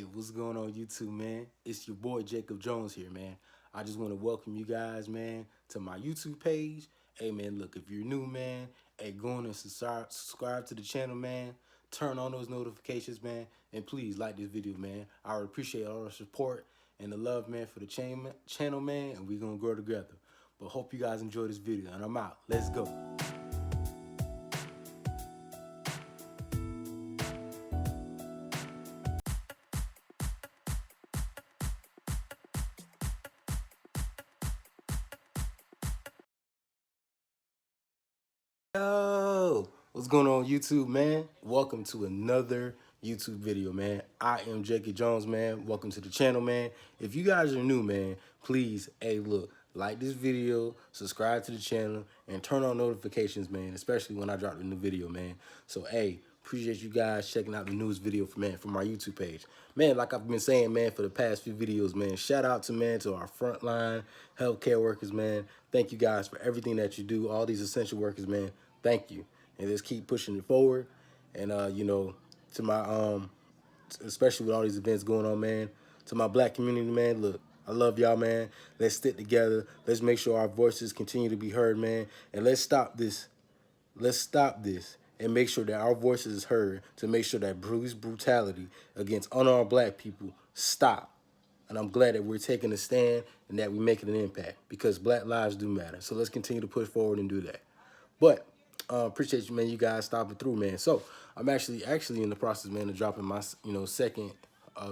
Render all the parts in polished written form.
Hey, what's going on YouTube, man? It's your boy Jacob Jones here, man. I just want to welcome you guys, man, to my YouTube page. Hey, man, look, if you're new, man, hey, go on and subscribe to the channel, man. Turn on those notifications, man, and please like this video, man. I would appreciate all the support and the love, man, for the channel, man, and we're going to grow together. But hope you guys enjoy this video, and I'm out. Let's go. Yo, what's going on YouTube, man? Welcome to another YouTube video, man. I am Jacob Jones, man. Welcome to the channel, man. If you guys are new, man, please, hey, look, like this video, subscribe to the channel, and turn on notifications, man, especially when I drop a new video, man. So, hey, appreciate you guys checking out the newest video from our YouTube page. Man, like I've been saying, man, for the past few videos, man, shout out to our frontline healthcare workers, man. Thank you guys for everything that you do. All these essential workers, man. Thank you. And just keep pushing it forward. And, to my, especially with all these events going on, man, to my black community, man, look, I love y'all, man. Let's stick together. Let's make sure our voices continue to be heard, man. And let's stop this. Let's stop this and make sure that our voices is heard to make sure that brutality against unarmed black people stop. And I'm glad that we're taking a stand and that we're making an impact because black lives do matter. So let's continue to push forward and do that. But appreciate you, man. You guys stopping through, man. So I'm actually in the process, man, of dropping my second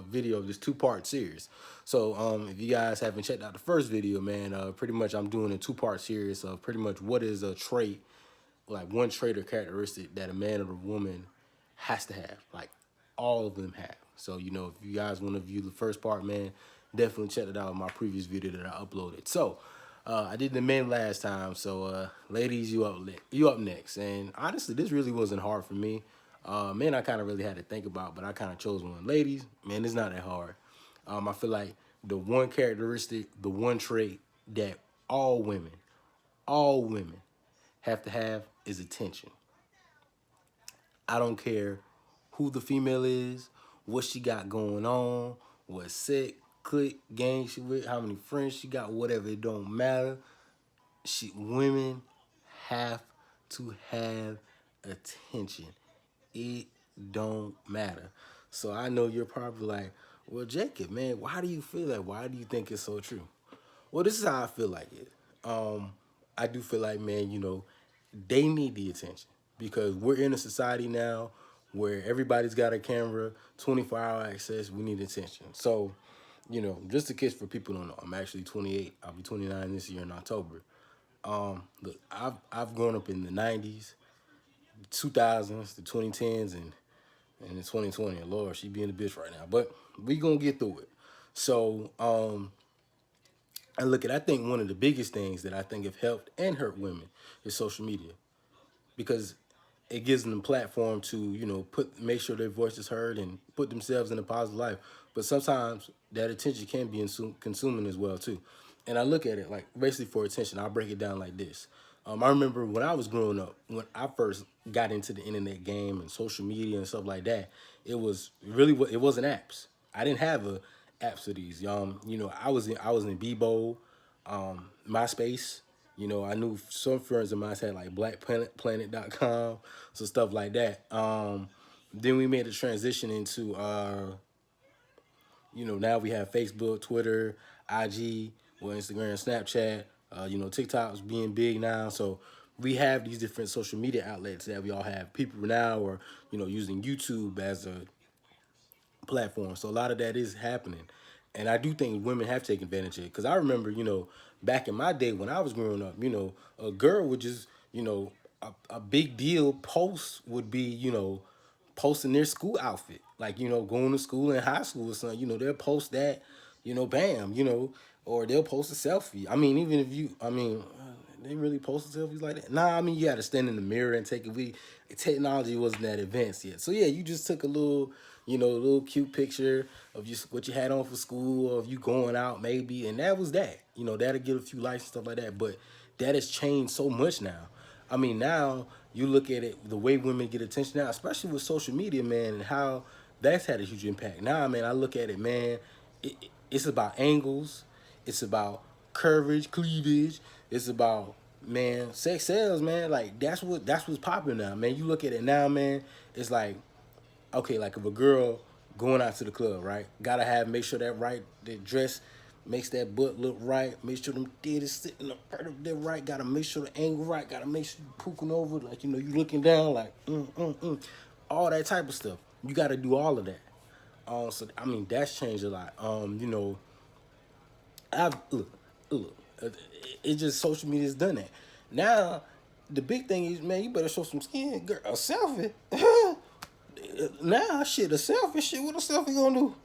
video of this two-part series. So if you guys haven't checked out the first video, man, pretty much I'm doing a two-part series of pretty much what is a trait, like one trait or characteristic that a man or a woman has to have, like all of them have. So, if you guys want to view the first part, man, definitely check it out in my previous video that I uploaded. So, I did the men last time, so ladies, you up next. And honestly, this really wasn't hard for me. Men, I kind of really had to think about, but I kind of chose one. Ladies, man, it's not that hard. I feel like the one characteristic, the one trait that all women have to have is attention. I don't care who the female is, what she got going on, what set, clique, gang she with, how many friends she got, whatever, it don't matter. Women have to have attention. It don't matter. So I know you're probably like, well, Jacob, man, why do you feel that? Why do you think it's so true? Well, this is how I feel like it. I do feel like, man, they need the attention because we're in a society now where everybody's got a camera, 24-hour access. We need attention. So, just in case for people who don't know, I'm actually 28. I'll be 29 this year in October. Look, I've grown up in the 90s, 2000s, the 2010s, and the 2020. And Lord, she being a bitch right now, but we gonna get through it. So, and look, I think one of the biggest things that I think have helped and hurt women is social media, because it gives them a platform to, make sure their voice is heard and put themselves in a positive life. But sometimes that attention can be consuming as well too. And I look at it like basically for attention. I'll break it down like this. I remember when I was growing up, when I first got into the internet game and social media and stuff like that, it wasn't apps. I didn't have apps for these. I was in Bebo, MySpace. I knew some friends of mine had like blackplanet.com, so stuff like that. Then we made a transition into, now we have Facebook, Twitter, IG, or Instagram, Snapchat. TikTok's being big now. So we have these different social media outlets that we all have. People now are, using YouTube as a platform. So a lot of that is happening. And I do think women have taken advantage of it. Because I remember, back in my day when I was growing up, a girl would just, a big deal post would be, posting their school outfit. Like, going to school in high school or something, they'll post that, bam, or they'll post a selfie. I mean, even if they really post selfies like that? Nah, I mean, you got to stand in the mirror and take a video. Technology wasn't that advanced yet. So, yeah, you just took a little, little cute picture of just what you had on for school or of you going out maybe, and that was that. That'll get a few likes and stuff like that. But that has changed so much now. I mean, now you look at it, the way women get attention now, especially with social media, man, and how That's had a huge impact. Now, man, I look at it, man. It's about angles. It's about courage, cleavage. It's about, man, sex sells, man. Like that's what's popping now, man. You look at it now, man. It's like, okay, like if a girl going out to the club, right? Gotta make sure that right, the dress makes that butt look right. Make sure them titties sitting up perfectly right. Gotta make sure the angle right. Gotta make sure you poking over, like you looking down, like all that type of stuff. You gotta do all of that. So I mean that's changed a lot. I've look, it just social media's done that. Now, the big thing is, man, you better show some skin, girl. A selfie. Now, shit, a selfie, shit. What a selfie gonna do?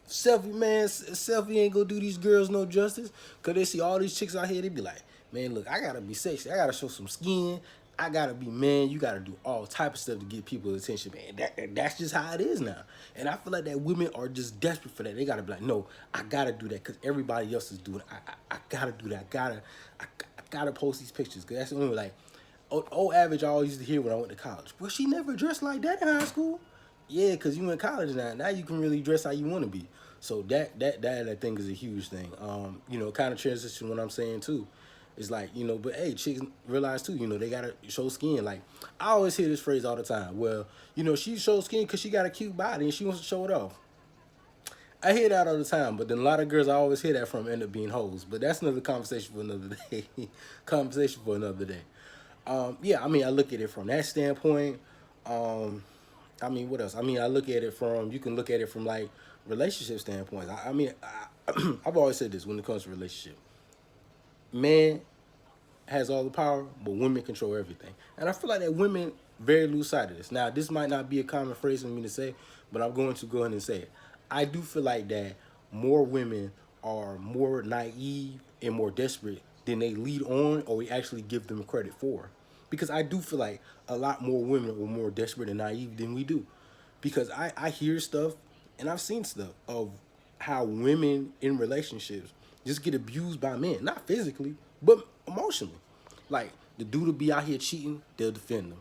Selfie, man, selfie ain't gonna do these girls no justice. Cause they see all these chicks out here, they be like, man, look, I gotta be sexy. I gotta show some skin. I gotta be, man, you gotta do all type of stuff to get people's attention, man. That's just how it is now. And I feel like that women are just desperate for that. They gotta be like, no, I gotta do that because everybody else is doing it. I gotta do that. I gotta post these pictures. Cause that's the only, like, old average I always used to hear when I went to college. Well, she never dressed like that in high school. Yeah, because you in college now. Now you can really dress how you want to be. So that I think is a huge thing. Kind of transition what I'm saying too. It's like, but hey, chicks realize too, they gotta show skin. Like I always hear this phrase all the time. Well, she shows skin because she got a cute body and she wants to show it off. I hear that all the time, but then a lot of girls I always hear that from end up being hoes. But that's another conversation for another day. Conversation for another day. Yeah, I mean, I look at it from that standpoint. I mean, what else? I mean, I look at it from, you can look at it from like relationship standpoints. I've always said this when it comes to relationship. Man has all the power, but women control everything. And I feel like that women very lose sight of this. Now, this might not be a common phrase for me to say, but I'm going to go ahead and say it. I do feel like that more women are more naive and more desperate than they lead on or we actually give them credit for. Because I do feel like a lot more women are more desperate and naive than we do. Because I hear stuff and I've seen stuff of how women in relationships just get abused by men. Not physically, but emotionally. Like, the dude will be out here cheating, they'll defend him.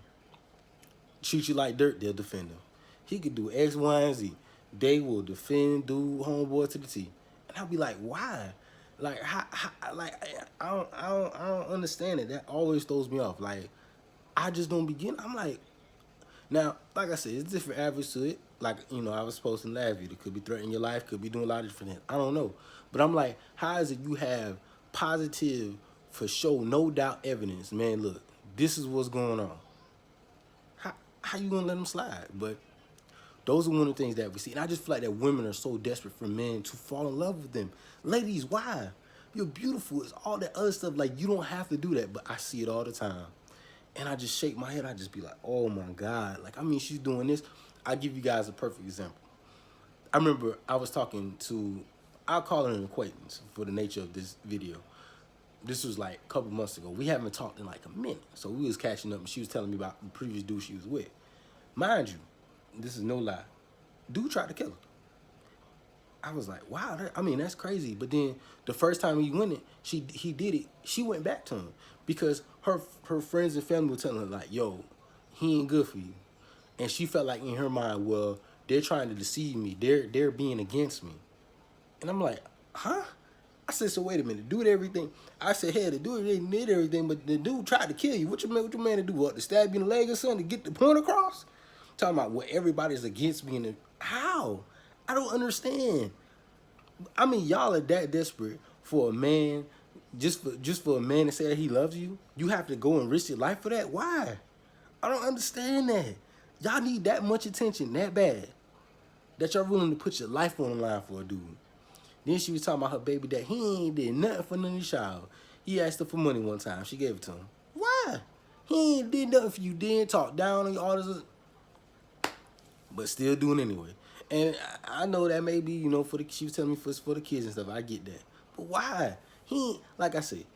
Treat you like dirt, they'll defend him. He could do X, Y, and Z. They will defend dude, homeboy to the T. And I'll be like, why? Like, like I don't understand it. That always throws me off. Like, I just don't begin. I'm like, now, like I said, it's different avenues to it. Like, I was posting last video. It could be threatening your life, could be doing a lot of different things. I don't know. But I'm like, how is it you have positive, for sure, no doubt evidence? Man, look, this is what's going on. How you gonna let them slide? But those are one of the things that we see. And I just feel like that women are so desperate for men to fall in love with them. Ladies, why? You're beautiful. It's all that other stuff. Like, you don't have to do that. But I see it all the time. And I just shake my head. I just be like, oh, my God. Like, I mean, she's doing this. I'll give you guys a perfect example. I remember I was talking to, I'll call her an acquaintance for the nature of this video. This was like a couple months ago. We haven't talked in like a minute. So we was catching up and she was telling me about the previous dude she was with. Mind you, this is no lie. Dude tried to kill her. I was like, wow, that's crazy. But then the first time he went it, he did it. She went back to him because her friends and family were telling her like, yo, he ain't good for you. And she felt like in her mind, well, they're trying to deceive me. They're being against me. And I'm like, huh? I said, so wait a minute, do everything. I said, hey, the dude did everything, but the dude tried to kill you. What you man to do? What, to stab you in the leg or something to get the point across? Talking about what everybody's against me and how? I don't understand. I mean, y'all are that desperate for a man, just for a man to say that he loves you. You have to go and risk your life for that. Why? I don't understand that. Y'all need that much attention that bad that y'all willing to put your life on the line for a dude. Then she was talking about her baby that he ain't did nothing for none of his child. He asked her for money one time. She gave it to him. Why? He ain't did nothing for you. Didn't talk down on you, all this, but still doing anyway. And I know that maybe, she was telling me for the kids and stuff. I get that. But why? He ain't, like I said,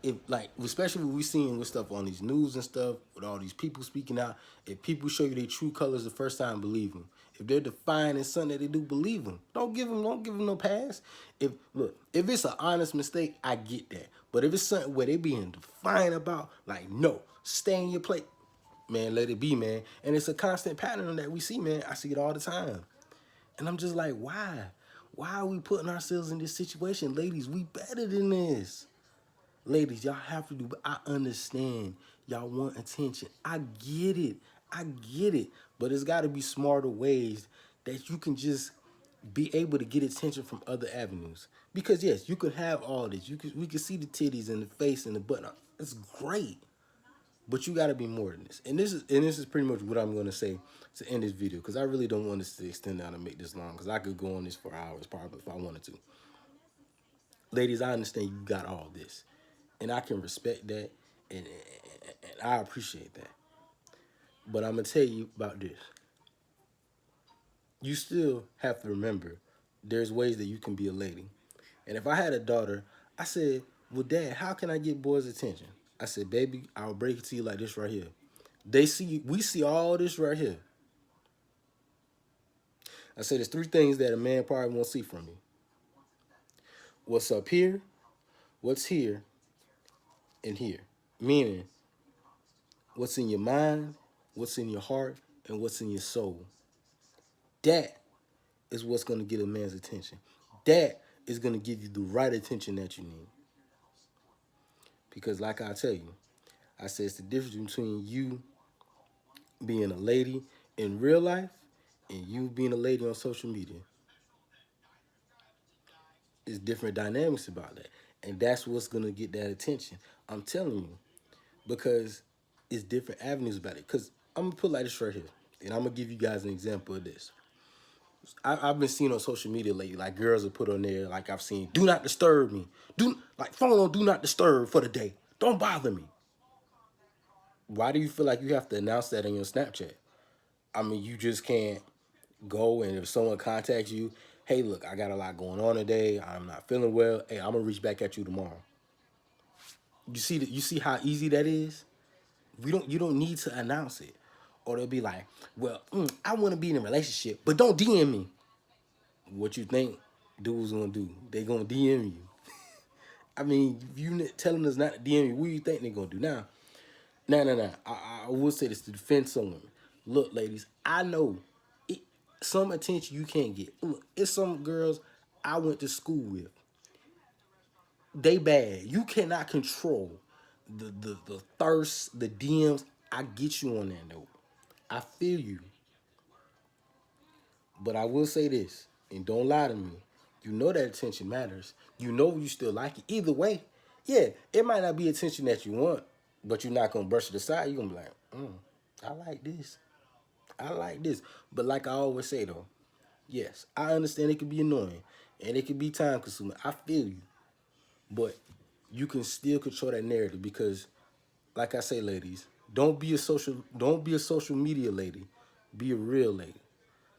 if like, especially what we seeing with stuff on these news and stuff, with all these people speaking out, if people show you their true colors the first time, believe them. If they're defining something that they do, believe them. Don't give them no pass. If it's an honest mistake, I get that. But if it's something where they being defiant about, like, no, stay in your place, man, let it be, man. And it's a constant pattern that we see, man. I see it all the time. And I'm just like, why? Why are we putting ourselves in this situation? Ladies, we better than this. Ladies, y'all have to do, but I understand. Y'all want attention. I get it. I get it. But it's got to be smarter ways that you can just be able to get attention from other avenues. Because yes, you could have all this. We could see the titties and the face and the butt. It's great. But you got to be more than this. And this is pretty much what I'm going to say to end this video, because I really don't want this to extend out and make this long, because I could go on this for hours probably if I wanted to. Ladies, I understand you got all this, and I can respect that, and I appreciate that. But I'm gonna tell you about this. You still have to remember there's ways that you can be a lady. And if I had a daughter, I said, well, Dad, how can I get boys' attention? I said, baby, I'll break it to you like this right here. We see all this right here. I said, there's three things that a man probably won't see from you. What's up here, what's here, and here. Meaning, what's in your mind, what's in your heart, and what's in your soul. That is what's going to get a man's attention. That is going to give you the right attention that you need. Because like I tell you, I said it's the difference between you being a lady in real life and you being a lady on social media. There's different dynamics about that. And that's what's going to get that attention. I'm telling you. Because it's different avenues about it. Because I'm going to put like this right here. And I'm going to give you guys an example of this. I've been seeing on social media lately, like girls will put on there, like I've seen, do not disturb me. Like phone on do not disturb for the day. Don't bother me. Why do you feel like you have to announce that in your Snapchat? I mean, you just can't go, and if someone contacts you, hey, look, I got a lot going on today. I'm not feeling well. Hey, I'm gonna reach back at you tomorrow. You see how easy that is? You don't need to announce it. Or they'll be like, well, I want to be in a relationship, but don't DM me. What you think dudes gonna do? They gonna DM you. I mean, if you telling us not to DM you, what do you think they gonna do? Now, no. I will say this to defend some women. Look, ladies, I know some attention you can't get. Look, it's some girls I went to school with. They bad. You cannot control the thirst, the DMs. I get you on that note. I feel you. But I will say this, and don't lie to me. You know that attention matters. You know you still like it. Either way, yeah, it might not be attention that you want, but you're not going to brush it aside. You're going to be like, I like this. I like this. But like I always say, though, yes, I understand it can be annoying, and it can be time consuming. I feel you. But you can still control that narrative because, like I say, ladies, don't be a social media lady. Be a real lady.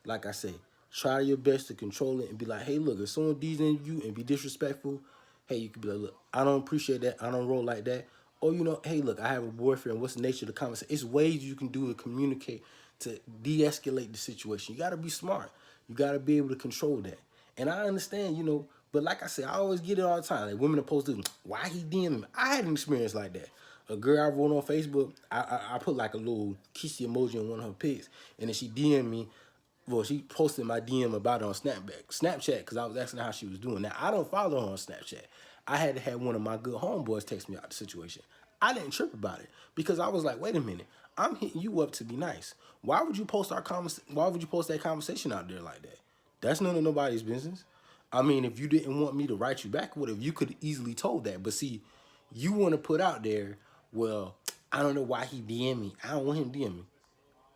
Like I say, try your best to control it and be like, hey, look, if someone DMs you and be disrespectful, hey, you could be like, look, I don't appreciate that. I don't roll like that. Or, hey, look, I have a boyfriend. What's the nature of the conversation? It's ways you can do to communicate to de-escalate the situation. You got to be smart. You got to be able to control that. And I understand, but like I said, I always get it all the time. Like women are supposed to, why he DMing me? I had an experience like that. A girl I wrote on Facebook, I put like a little kissy emoji on one of her pics, and then she DM'd me. Well, she posted my DM about it on Snapchat, because I was asking her how she was doing. Now, I don't follow her on Snapchat. I had to have one of my good homeboys text me out the situation. I didn't trip about it because I was like, wait a minute, I'm hitting you up to be nice. Why would you post Why would you post that conversation out there like that? That's none of nobody's business. I mean, if you didn't want me to write you back, whatever, you could easily told that. But see, you want to put out there, well, I don't know why he DM me. I don't want him DM me.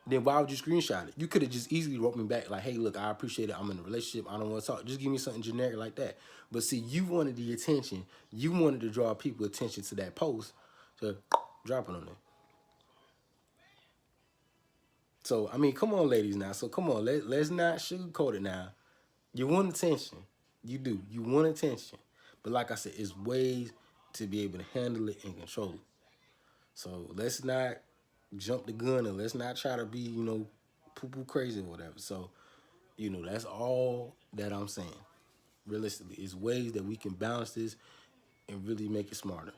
Then why would you screenshot it? You could have just easily wrote me back like, hey, look, I appreciate it. I'm in a relationship. I don't want to talk. Just give me something generic like that. But see, you wanted the attention. You wanted to draw people's attention to that post. So drop it on there. So, I mean, come on, ladies, now. So, come on. Let's not sugarcoat it now. You want attention. You do. You want attention. But like I said, it's ways to be able to handle it and control it. So, let's not jump the gun and let's not try to be, poo-poo crazy or whatever. So, that's all that I'm saying. Realistically, it's ways that we can balance this and really make it smarter.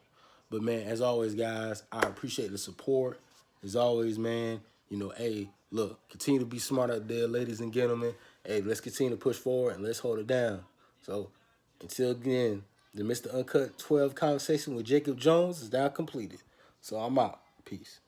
But man, as always, guys, I appreciate the support. As always, man, hey, look, continue to be smart out there, ladies and gentlemen. hey, let's continue to push forward and let's hold it down. So until again, the Mr. Uncut 12 conversation with Jacob Jones is now completed. So I'm out. Peace.